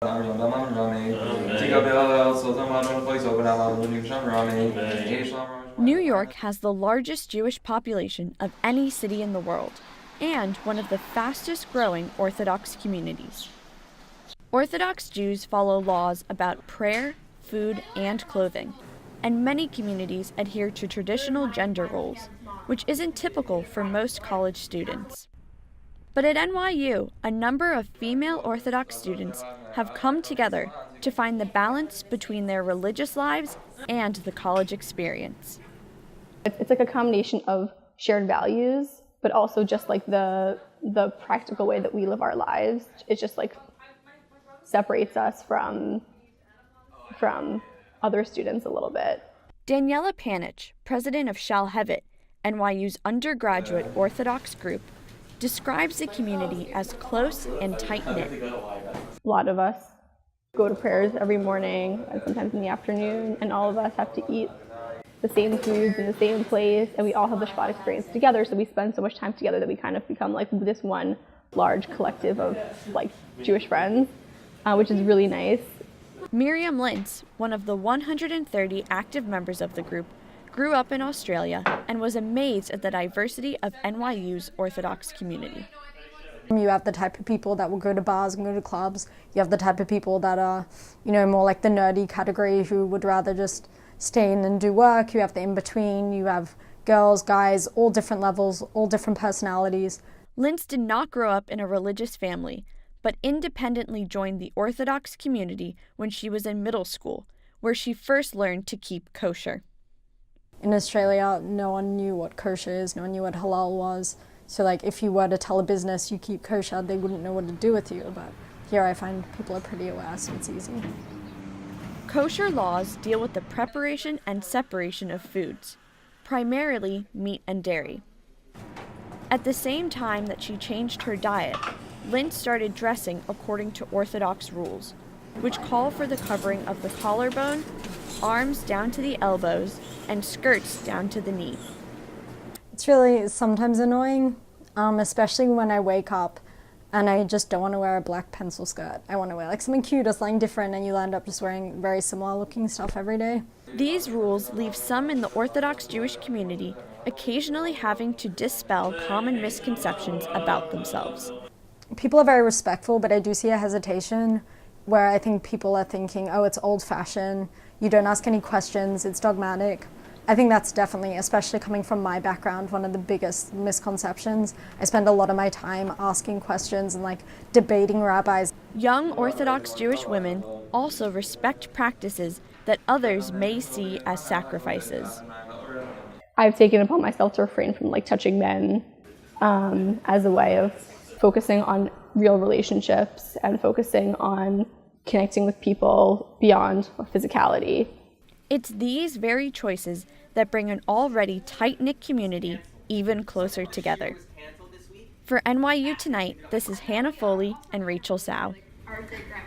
New York has the largest Jewish population of any city in the world, and one of the fastest growing Orthodox communities. Orthodox Jews follow laws about prayer, food, and clothing, and many communities adhere to traditional gender roles, which isn't typical for most college students. But at NYU, a number of female Orthodox students have come together to find the balance between their religious lives and the college experience. It's like a combination of shared values, but also just like the practical way that we live our lives. It just like separates us from other students a little bit. Daniela Panich, president of Shalhevet, NYU's undergraduate Orthodox group, describes the community as close and tight-knit. A lot of us go to prayers every morning and sometimes in the afternoon, and all of us have to eat the same foods in the same place, and we all have the Shabbat experience together, so we spend so much time together that we kind of become like this one large collective of like Jewish friends, which is really nice. Miriam Lintz, one of the 130 active members of the group, grew up in Australia and was amazed at the diversity of NYU's Orthodox community. You have the type of people that will go to bars and go to clubs. You have the type of people that are, more like the nerdy category who would rather just stay in and do work. You have the in-between. You have girls, guys, all different levels, all different personalities. Lintz did not grow up in a religious family, but independently joined the Orthodox community when she was in middle school, where she first learned to keep kosher. In Australia, no one knew what kosher is, no one knew what halal was. So like if you were to tell a business you keep kosher, they wouldn't know what to do with you. But here I find people are pretty aware, so it's easy. Kosher laws deal with the preparation and separation of foods, primarily meat and dairy. At the same time that she changed her diet, Lynn started dressing according to Orthodox rules, which call for the covering of the collarbone, arms down to the elbows, and skirts down to the knee. It's really sometimes annoying, especially when I wake up and I just don't want to wear a black pencil skirt. I want to wear like something cute or something different, and you end up just wearing very similar looking stuff every day. These rules leave some in the Orthodox Jewish community occasionally having to dispel common misconceptions about themselves. People are very respectful, but I do see a hesitation where I think people are thinking, oh, it's old-fashioned, you don't ask any questions, it's dogmatic. I think that's definitely, especially coming from my background, one of the biggest misconceptions. I spend a lot of my time asking questions and like debating rabbis. Young Orthodox Jewish women also respect practices that others may see as sacrifices. I've taken upon myself to refrain from like touching men as a way of focusing on real relationships and focusing on connecting with people beyond physicality. It's these very choices that bring an already tight-knit community even closer together. For NYU Tonight, this is Hannah Foley and Rachel Sau.